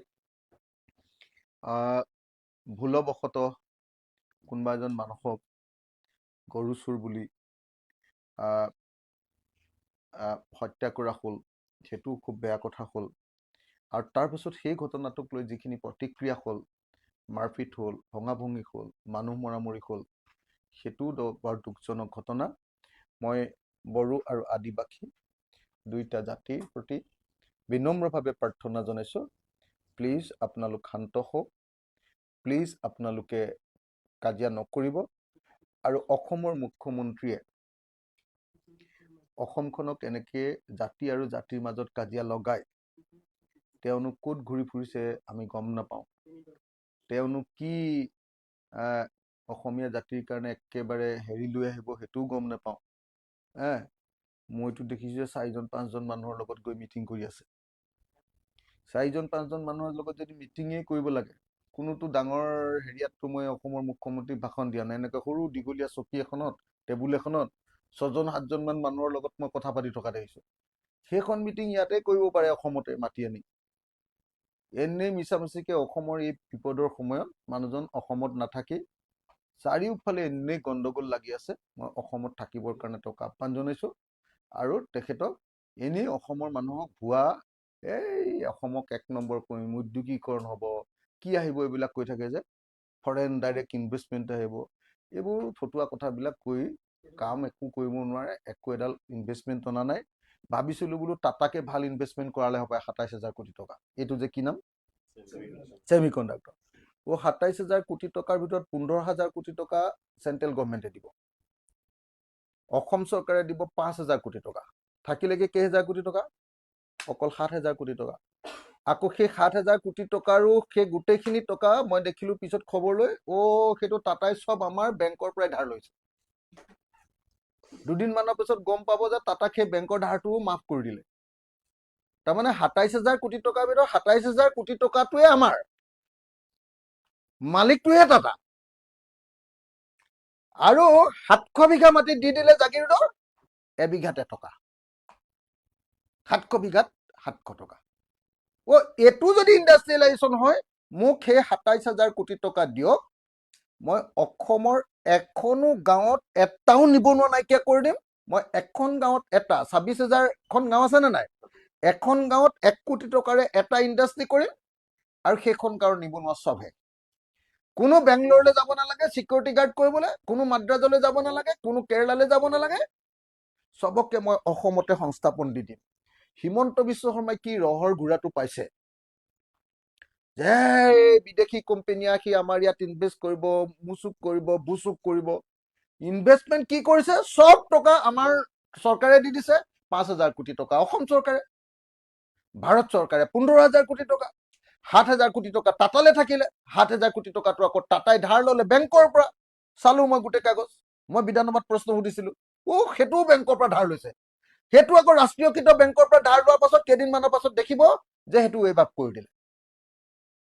ভুলবশতঃ কোনোবা এজন মানুহক গৰু চোৰ বুলি হত্যা কৰা হ'ল, সেইটো খুব বেয়া কথা হ'ল। আৰু তাৰপিছত সেই ঘটনাটোক লৈ যিখিনি প্ৰতিক্ৰিয়া হ'ল, মাৰপিট হ'ল, ভঙাভঙি হ'ল, মানুহ মৰামৰি হ'ল, সেইটোও বৰ দুখজনক ঘটনা। মই বড়ো আৰু আদিবাসী দুইটা জাতিৰ প্ৰতি বিনম্ৰভাৱে প্ৰাৰ্থনা জনাইছোঁ, প্লিজ আপোনালোক শান্ত হওক, প্লিজ আপোনালোকে কাজিয়া নকৰিব। আৰু অসমৰ মুখ্যমন্ত্ৰীয়ে অসমখনক এনেকে জাতি আৰু জাতিৰ মাজত কাজিয়া লগাই তেওঁনো ক'ত ঘূৰি ফুৰিছে আমি গম নাপাওঁ। তেওঁনো কি অসমীয়া জাতিৰ কাৰণে একেবাৰে হেৰি লৈ আহিব সেইটোও গম নাপাওঁ। মইতো দেখিছোঁ যে 4-5জন মানুহৰ লগত গৈ মিটিং কৰি আছে। 4-5জন মানুহৰ লগত যদি মিটিঙেই কৰিব লাগে, কোনোতো ডাঙৰ হেৰিয়াততো মই অসমৰ মুখ্যমন্ত্ৰীক ভাষণ দিয়া নাই। এনেকৈ সৰু দীঘলীয়া চকী এখনত, টেবুল এখনত 6-7জন মান মানুহৰ লগত মই কথা পাতি থকা দেখিছোঁ। সেইখন মিটিং ইয়াতে কৰিব পাৰে, অসমতে মাতি আনি। এনেই মিছামিছিকে অসমৰ এই বিপদৰ সময়ত মানুহজন অসমত নাথাকি চাৰিওফালে এনেই গণ্ডগোল লাগি আছে। মই অসমত থাকিবৰ কাৰণে তেওঁক আহ্বান জনাইছোঁ। আৰু তেখেতক এনেই অসমৰ মানুহক ভুৱা অসমক 1 নম্বৰ কৰিম, উদ্যোগীকৰণ হ'ব, কি আহিব এইবিলাক কৈ থাকে যে, ফৰেন ডাইৰেক্ট ইনভেষ্টমেণ্ট আহিব, এইবোৰ ফটুৱা কথাবিলাক কৈ কাম একো কৰিব নোৱাৰে। একো এডাল ইনভেষ্টমেণ্ট অনা নাই। ভাবিছিলোঁ বোলো টাটাকে ভাল ইনভেষ্টমেণ্ট কৰালে হ'ব 27,000 কোটি টকা। এইটো যে কি নাম, ছেমিকণ্ডাক্টৰ। 27,000 কোটি টকাৰ ভিতৰত 15,000 কোটি টকা চেণ্ট্ৰেল গভৰ্ণমেণ্টে দিব, অসম চৰকাৰে দিব 5,000 কোটি টকা। থাকিলেগে কেইহাজাৰ কোটি টকা? অকল 7,000 কোটি টকা। আকৌ সেই 7,000 কোটি টকাৰো সেই গোটেইখিনি টকা মই দেখিলোঁ পিছত খবৰ লৈ, সেইটো টাটাই চব আমাৰ বেংকৰ পৰাই ধাৰ লৈছে। দুদিনমানৰ পিছত গম পাব যে টাটাক সেই বেংকৰ ধাৰটোও মাফ কৰি দিলে। তাৰমানে 27,000 কোটি টকাৰ ভিতৰত 27,000 কোটি টকাটোৱে আমাৰ, মালিকটোহে টাটা। আৰু 700 বিঘা মাটি দি দিলে জাগিৰোডৰ, এবিঘাত এটকা। 700 বিঘাত 700 টকা। এইটো যদি ইণ্ডাষ্ট্ৰিয়েলাইজেশ্যন হয়, মোক সেই 27,000 কোটি টকা দিয়ক, মই অসমৰ এখনো গাঁৱত এটাও নিবনুৱা নাইকিয়া কৰি দিম। মই এখন গাঁৱত 26,000খন গাঁও আছে নে নাই, এখন গাঁৱত 1 কোটি টকাৰে এটা ইণ্ডাষ্ট্ৰি কৰিম, আৰু সেইখন গাঁৱৰ নিবনুৱা চবহে। কোনো বেংগলোৰলৈ যাব নালাগে চিকিউৰিটি গাৰ্ড কৰিবলৈ, কোনো মাদ্ৰাজলৈ যাব নালাগে, কোনো কেৰেলালৈ যাব নালাগে, চবকে মই অসমতে সংস্থাপন দি দিম। হিমন্ত বিশ্ব শৰ্মাই কি ৰহৰ ঘোঁৰাটো পাইছে যে বিদেশী কোম্পানী আহি আমাৰ ইয়াত ইনভেষ্ট কৰিব, মুচুক কৰিব, বুচুক কৰিব। ইনভেষ্টমেণ্ট কি কৰিছে? চব টকা আমাৰ চৰকাৰে দি দিছে। 5,000 কোটি টকা অসম চৰকাৰে, ভাৰত চৰকাৰে 15,000 কোটি টকা, 7,000 কোটি টকা টাটালে থাকিলে। 7,000 কোটি টকাটো আকৌ টাটাই ধাৰ ললে বেংকৰ পৰা। চালো মই গোটেই কাগজ, মই বিধানসভাত প্ৰশ্ন সুধিছিলো। সেইটোও বেংকৰ পৰা ধাৰ লৈছে। সেইটো আকৌ ৰাষ্ট্ৰীয়কৃত বেংকৰ পৰা ধাৰ লোৱাৰ পাছত কেইদিনমানৰ পাছত দেখিব যে সেইটো ৱেভ আপ কৰি দিলে,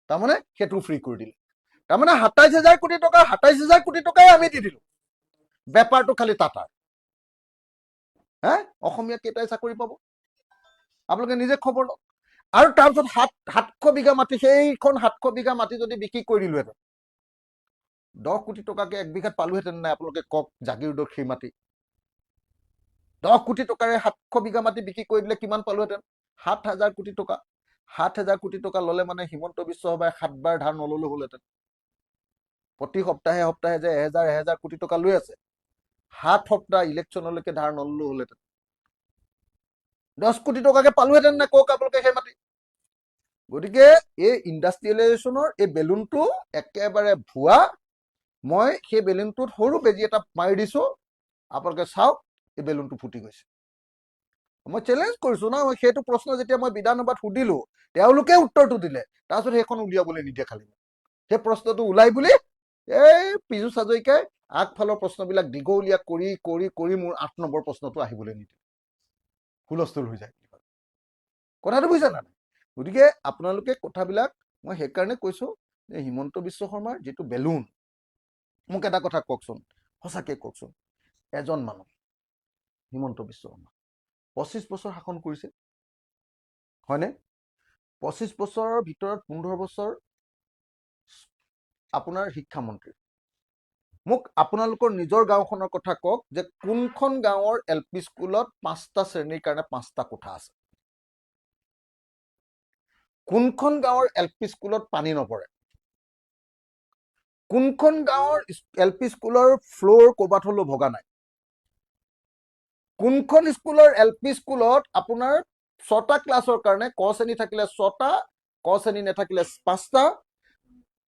তাৰমানে সেইটো ফ্ৰী কৰি দিলে। তাৰমানে 27,000 কোটি টকাৰ 27,000 কোটি টকাই আমি দি দিলো, বেপাৰটো খালি টাটাৰ। অসমীয়া কেইটাই চাকৰি পাব আপোনালোকে নিজে খবৰ লওক। আৰু তাৰপিছত 700 বিঘা মাটি, সেইখন 700 বিঘা মাটি যদি বিক্ৰী কৰি দিলোহেঁতেন, 10 কোটি টকাকে 1 বিঘাত পালোহেঁতেন নাই? আপোনালোকে কওক। জাগিৰোডৰ সেই মাটি 10 কোটি টকাৰে 700 বিঘা মাটি বিক্ৰী কৰি দিলে কিমান পালোহেঁতেন? 7,000 কোটি টকা। 7,000 কোটি টকা ললে মানে হিমন্ত বিশ্ব শৰ্মাই 7 বাৰ ধাৰ নললে হ'লহেঁতেন। প্ৰতি সপ্তাহে সপ্তাহে যে 1,000 কোটি টকা লৈ আছে, 7 সপ্তাহ ইলেকশ্যনলৈকে ধাৰ নললে হ'লহেঁতেন। 10 কোটি টকাকে পালোহেঁতেন নে কওক আপোনালোকে সেই মাটি? গতিকে এই ইণ্ডাষ্ট্ৰিয়েলাইজেশ্যনৰ এই বেলুনটো একেবাৰে ভুৱা। মই সেই বেলুনটোত সৰু বেজি এটা মাৰি দিছো, আপোনালোকে চাওক এই বেলুনটো ফুটি গৈছে। মই চেলেঞ্জ কৰিছো না, মই সেইটো প্ৰশ্ন যেতিয়া মই বিধানসভাত সুধিলো, তেওঁলোকে উত্তৰটো দিলে, তাৰপিছত সেইখন উলিয়াবলৈ নিদিয়ে। খালি সেই প্ৰশ্নটো ওলাই বুলি এই পীযুষ হাজৰিকাই আগফালৰ প্ৰশ্নবিলাক দীঘলীয়া কৰি কৰি কৰি মোৰ 8 নম্বৰ প্ৰশ্নটো আহিবলৈ নিদিয়ে, হুলস্থুল হৈ যায়। কথাটো বুজিছে না? গতিকে আপোনালোকে কথাবিলাক মই সেইকাৰণে কৈছো যে হিমন্ত বিশ্ব শৰ্মাৰ যিটো বেলুন, মোক এটা কথা কওকচোন, সঁচাকে কওকচোন, এজন মানুহ হিমন্ত বিশ্ব শৰ্মা 25 বছৰ শাসন কৰিছে, হয়নে? 25 বছৰৰ ভিতৰত 15 বছৰ আপোনাৰ শিক্ষামন্ত্ৰী। মোক আপোনালোকৰ নিজৰ গাঁওখনৰ কথা কওক যে কোনখন গাঁৱৰ LP স্কুলত 5টা শ্ৰেণীৰ কাৰণে 5টা কোঠা আছে? কোনখন গাঁৱৰ LP স্কুলত পানী নপৰে? কোনখন গাঁৱৰ LP স্কুলৰ ফ্লোৰ ক'ৰবাত হ'লেও ভগা নাই? কোনখন স্কুলৰ LP স্কুলত আপোনাৰ 6টা ক্লাছৰ কাৰণে ক শ্ৰেণী থাকিলে 6টা, ক শ্ৰেণী নাথাকিলে 5টা,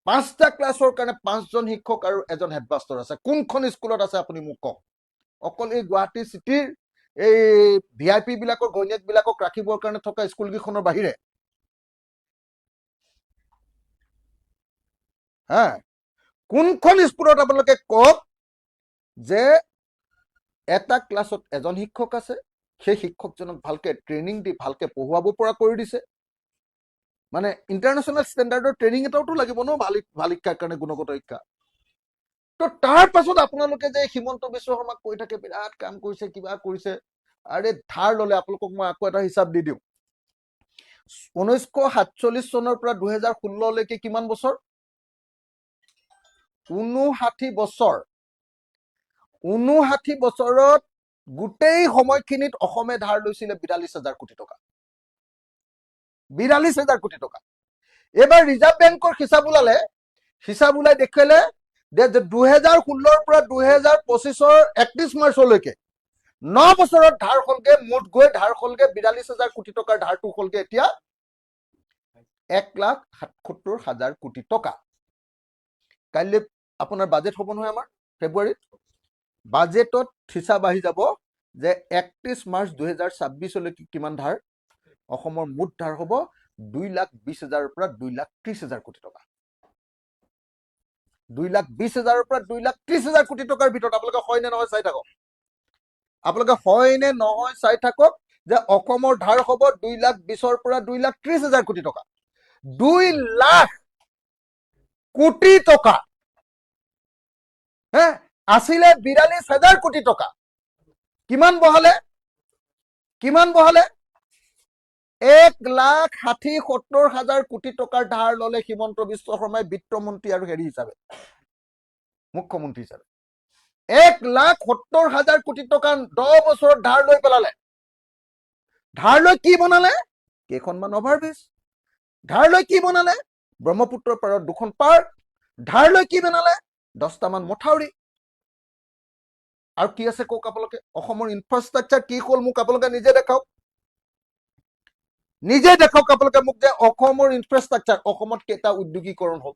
5টা ক্লাছৰ কাৰণে 5জন শিক্ষক আৰু এজন হেডমাষ্টাৰ আছে? কোনখন স্কুলত আছে আপুনি মোক কওক। অকল এই গুৱাহাটী চিটিৰ এই VIP বিলাকৰ ঘৈণীয়েক বিলাকক ৰাখিবৰ কাৰণে থকা স্কুলকেইখনৰ বাহিৰে হা, কোনখন স্কুলত আপোনালোকে কওক যে এটা ক্লাছত এজন শিক্ষক আছে, সেই শিক্ষকজনক ভালকে ট্ৰেইনিং দি ভালকে পঢ়ুৱাব পৰা কৰি দিছে? মানে ইণ্টাৰনেশ্যনেল ষ্টেণ্ডাৰ্ডৰ ট্ৰেইনিং এটাওতো লাগিব ন ভাল শিক্ষাৰ কাৰণে, গুণগত শিক্ষা। তো তাৰ পাছত আপোনালোকে যে হিমন্ত বিশ্ব শৰ্মাক কৈ থাকে বিৰাট কাম কৰিছে, কিবা কৰিছে। আৰে ধাৰ ললে, আপোনালোকক মই আকৌ এটা হিচাপ দি দিওঁ। 1947 চনৰ পৰা 2016 লৈকে কিমান বছৰ? 59 বছৰ। 59 বছৰত গোটেই সময়খিনিত অসমে ধাৰ লৈছিলে 42,000 কোটি টকা। 42,000 কোটি টকা। এবাৰ ৰিজাৰ্ভ বেংকৰ হিচাপ ওলাই দেখুৱালে যে 2016 পৰা 2025 31 মাৰ্চলৈকে 9 বছৰত ধাৰ হলগে, মুঠ গৈ ধাৰ হলগে 42,000 কোটি টকাৰ ধাৰটো হলগে এতিয়া 1,77,000 কোটি টকা। কাইলৈ আপোনাৰ বাজেট হ'ব নহয়, আমাৰ ফেব্ৰুৱাৰীত বাজেটত হিচাপ আহি যাব যে 31 মাৰ্চ 2026 কিমান ধাৰ? অসমৰ মুঠ ধাৰ হ'ব 2,20,000 পৰা 2,30,000 কোটি টকা। 2,20,000 পৰা 2,30,000 কোটি টকাৰ ভিতৰত আপোনালোকে হয় নে নহয় চাই থাকক। আপোনালোকে হয় নে নহয় চাই থাকক যে অসমৰ ধাৰ হ'ব 2,20,000 পৰা 2,30,000 কোটি টকা। 2 লাখ কোটি টকা হে আছিলে 42,000 কোটি টকা। কিমান বহালে? 1,60,70,000 কোটি টকাৰ ধাৰ ললে হিমন্ত বিশ্ব শৰ্মাই বিত্তমন্ত্ৰী আৰু হেৰি হিচাপে, মুখ্যমন্ত্ৰী হিচাপে। 1,70,000 কোটি টকা 10 বছৰত ধাৰ লৈ পেলালে। ধাৰ লৈ কি বনালে? কেইখনমান অভাৰব্ৰিজ। ধাৰ লৈ কি বনালে? ব্ৰহ্মপুত্ৰৰ পাৰত 2খন পাৰ্ক। ধাৰ লৈ কি বনালে? 10টামান মথাউৰি। আৰু কি আছে কওক আপোনালোকে? অসমৰ ইনফ্ৰাষ্ট্ৰাকচাৰ কি হ'ল মোক আপোনালোকে নিজে দেখাওক। আপোনালোকে মোক যে অসমৰ ইনফ্ৰাষ্ট্ৰাকচাৰ, অসমত কেইটা উদ্যোগীকৰণ হ'ল,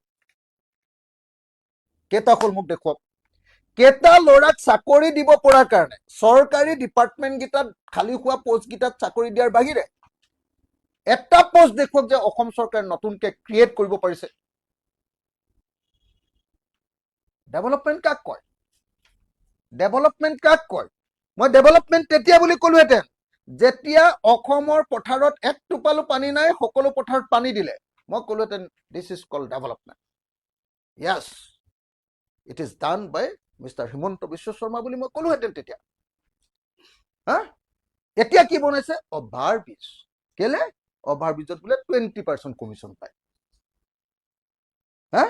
কেইটা হ'ল মোক দেখুৱাওক। কেইটা ল'ৰাক চাকৰি দিব পৰাৰ কাৰণে চৰকাৰী ডিপাৰ্টমেণ্ট কেইটাত খালী হোৱা পোষ্ট কেইটাত চাকৰি দিয়াৰ বাহিৰে এটা পোষ্ট দেখুৱাওক যে অসম চৰকাৰে নতুনকে ক্ৰিয়েট কৰিব পাৰিছে। ডেভেলপমেণ্ট কাক কয়? মই ডেভেলপমেণ্ট তেতিয়া বুলি ক'লোহেঁতেন যেতিয়া অসমৰ পথাৰত এক টোপালো পানী নাই, সকলো পথাৰত পানী দিলে। মই ক'লোহেঁতেন this is called development. Yes, it is done by mister Himanta Biswa Sarma বুলি মই ক'লোহেঁতেন তেতিয়া। হা, এতিয়া কি বনাইছে? অভাৰব্ৰিজ। কেলে? অভাৰব্ৰিজত বোলে 20% কমিশ্যন পায়। হা,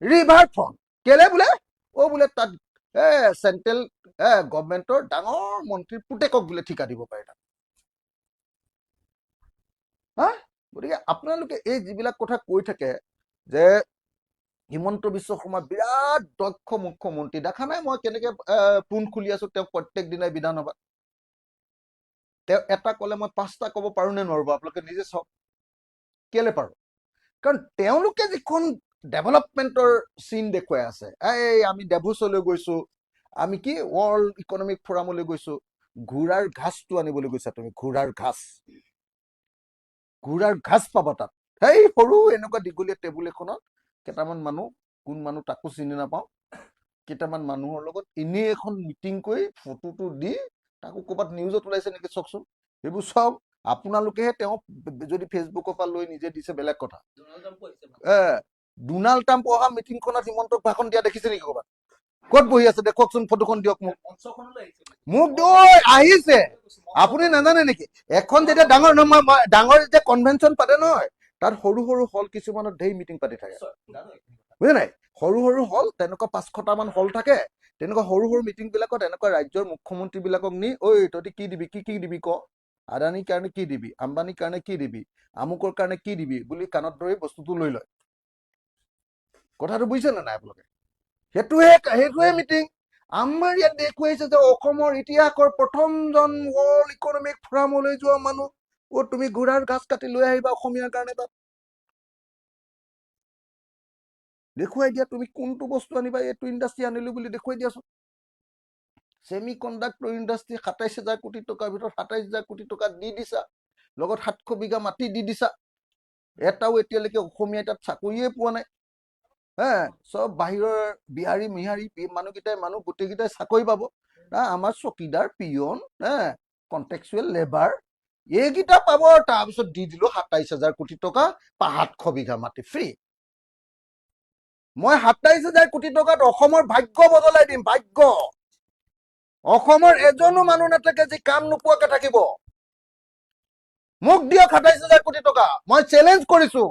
ৰিভাৰ ফ্ৰণ্ট কেলে বোলে? বোলে তাত চেন্ট্ৰেল গভৰ্ণমেণ্টৰ ডাঙৰ মন্ত্ৰীৰ পুতেকক বোলে ঠিকা দিব পাৰে তাত। হা, গতিকে আপোনালোকে এই যিবিলাক কথা কৈ থাকে যে হিমন্ত বিশ্ব শৰ্মা বিৰাট দক্ষ মুখ্যমন্ত্ৰী, দেখা নাই মই কেনেকে পোন খুলি আছো তেওঁক প্ৰত্যেক দিনাই বিধানসভাত। তেওঁ এটা ক'লে মই 5টা ক'ব পাৰো নে নোৱাৰো আপোনালোকে নিজে চাওক। কেলে পাৰো? কাৰণ তেওঁলোকে যিখন ডেভেলপমেণ্টৰ চিন দেখুৱাই আছে, এই আমি ডেভোছলৈ গৈছো, আমি কি ৱৰ্ল্ড ইকনমিক ফৰামলৈ গৈছো, ঘোঁৰাৰ ঘাচটো আনিবলৈ গৈছা তুমি, ঘোঁৰাৰ ঘাচ পাবা তাত। সেই সৰু এনেকুৱা দীঘলীয়া টেবুল এখনত কেইটামান মানুহ, কোন মানুহ তাকো চিনি নাপাওঁ, কেইটামান মানুহৰ লগত এনেই এখন মিটিং কৰি ফটোটো দি তাকো ক'ৰবাত নিউজত ওলাইছে নেকি চাওকচোন। সেইবোৰ চব আপোনালোকেহে তেওঁ যদি ফেচবুকৰ পৰা লৈ নিজে দিছে বেলেগ কথা। ডোনাল্ড ট্ৰাম্পো আহিছে ডোনাল্ড ট্ৰাম্প অহা মিটিংখনত হিমন্তক ভাষণ দিয়া দেখিছে নেকি ক'ৰবাত? ক'ত বহি আছে দেখুৱাওকচোন, ফটোখন দিয়ক মোক। মঞ্চখনলৈ আহিছে মোক আহিছে, আপুনি নাজানে নেকি? এখন যেতিয়া ডাঙৰ ডাঙৰ যেতিয়া কনভেনশ্যন পাতে নহয়, তাত সৰু সৰু হল কিছুমানত ধেৰ মিটিং পাতি থাকে, বুজে নাই? সৰু সৰু হল, তেনেকুৱা 500টা মান হল থাকে। তেনেকুৱা সৰু সৰু মিটিং বিলাকত এনেকুৱা ৰাজ্যৰ মুখ্যমন্ত্ৰী বিলাকক নি, ঐ তহঁতি কি দিবি, কি দিবি ক, আদানিৰ কাৰণে কি দিবি, আম্বানীৰ কাৰণে কি দিবি, আমুকৰ কাৰণে কি দিবি বুলি কাণত ধৰি বস্তুটো লৈ লয়। কথাটো বুজিছে নে নাই আপোনালোকে? সেইটোৱে মিটিং। আমাৰ ইয়াত দেখুৱাইছে যে অসমৰ ইতিহাসৰ প্ৰথমজন ৱৰ্ল্ড ইকনমিক ফৰামলৈ যোৱা মানুহ, তুমি ঘোঁৰাৰ ঘাচ কাটি লৈ আহিবা অসমীয়াৰ কাৰণে। তাত দেখুৱাই দিয়া তুমি কোনটো বস্তু আনিবা, এইটো ইণ্ডাষ্ট্ৰি আনিলো বুলি দেখুৱাই দিয়াচোন। ছেমি কণ্ডাক্টৰ ইণ্ডাষ্ট্ৰি 27,000 কোটি টকাৰ ভিতৰত 27,000 কোটি টকা দি দিছা, লগত 700 বিঘা মাটি দি দিছা। এটাও এতিয়ালৈকে অসমীয়াই তাত চাকৰিয়ে পোৱা নাই। চব বাহিৰৰ বিহাৰী মিহাৰী মানুহ গোটেইকেইটাই চাকৰি পাব। আমাৰ চকীদাৰ, পিয়ন, কণ্টেক্সুৱেল লেবাৰ এইকেইটা পাব। তাৰপিছত দি দিলো 27,000 কোটি টকা, 700 বিঘা মাটি ফ্ৰী। মই 27,000 কোটি টকাত অসমৰ ভাগ্য বদলাই দিম, ভাগ্য। অসমৰ এজনো মানুহ নাথাকে যি কাম নোপোৱাকে থাকিব। মোক দিয়ক 27,000 কোটি টকা, মই চেলেঞ্জ কৰিছো।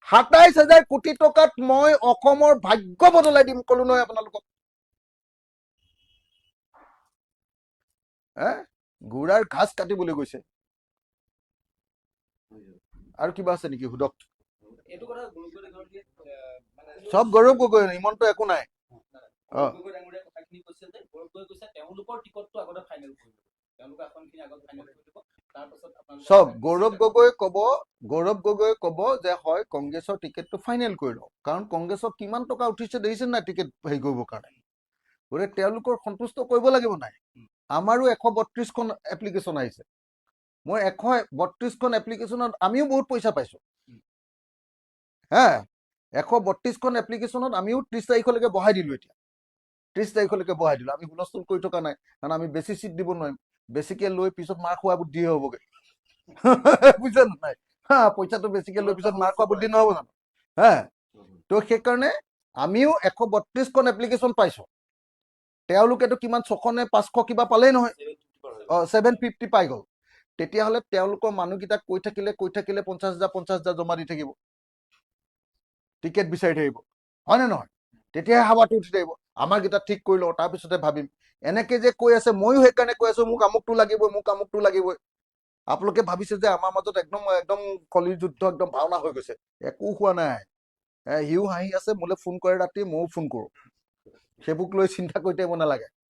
27,000 কোটি টকাত মই অসমৰ ভাগ্য বদলাই দিম, কলো নহয় আপোনালোকক। ঘোঁৰাৰ ঘাচ কাটিবলৈ গৈছে। আৰু কিবা আছে নেকি সুধক? এইটো কথা গৌৰৱ ডাঙৰীয়াই চব গৌৰৱ গগৈ, হিমন্ত একো নাই। গৌৰৱ ডাঙৰীয়াই কথাখিনি কৈছে যে গৌৰৱ গগৈ কৈছে তেওঁলোকৰ টিকটটো আগতে ফাইনেল কৰি দিব, তেওঁলোকৰ আসনখিনি আগত ফাইনেল কৰি দিব, তাৰপাছত চব গৌৰৱ গগৈ কব যে হয় কংগ্ৰেছৰ টিকেটটো ফাইনেল কৰি লওক। কাৰণ কংগ্ৰেছৰ কিমান টকা উঠিছে দেখিছে নাই টিকেট হেৰি কৰিবৰ কাৰণে। গতিকে তেওঁলোকৰ সন্তুষ্ট কৰিব লাগিব নাই। আমাৰো 132খন এপ্লিকেশ্যন আহিছে। মই 132খন এপ্লিকেশ্যনত আমিও বহুত পইচা পাইছো। 132খন এপ্লিকেশ্যনত আমিও 30 তাৰিখলৈকে বঢ়াই দিলো। এতিয়া 30 তাৰিখলৈকে বঢ়াই দিলো। আমি হুলস্থুল কৰি থকা নাই, কাৰণ আমি বেছি চিট দিব নোৱাৰিম। বেছিকে লৈ পিছত মাৰ খোৱা বুদ্ধি হ'বগে। বুজিছে নাই? পইচাটো বেছিকে লৈ পিছত মাৰ খোৱা বুদ্ধি নহ'ব জানো? তো সেইকাৰণে আমিও 132খন এপ্লিকেশ্যন পাইছো। তেওঁলোকেতো কিমান 600 নে 500 কিবা পালেই নহয়, 750 পাই গ'ল। তেতিয়াহ'লে তেওঁলোকৰ মানুহকেইটাক কৈ থাকিলে 50,000 জমা দি থাকিব, টিকেট বিচাৰি থাকিব, হয়নে নহয়? তেতিয়াহে হাৱাটো উঠি থাকিব। আমাৰ কেইটা ঠিক কৰি লওঁ, তাৰপিছতে ভাবিম। এনেকে যে কৈ আছে, ময়ো সেইকাৰণে কৈ আছো মোক আমুকটো লাগিবই, মোক আমুকটো লাগিবই। আপোনালোকে ভাবিছে যে আমাৰ মাজত একদম কলিৰ যুদ্ধ একদম ভাওনা হৈ গৈছে। একো হোৱা নাই। সিও হাঁহি আছে, মোলৈ ফোন কৰে ৰাতি, ময়ো ফোন কৰো। সেইবোৰক লৈ চিন্তা কৰি থাকিব নালাগে।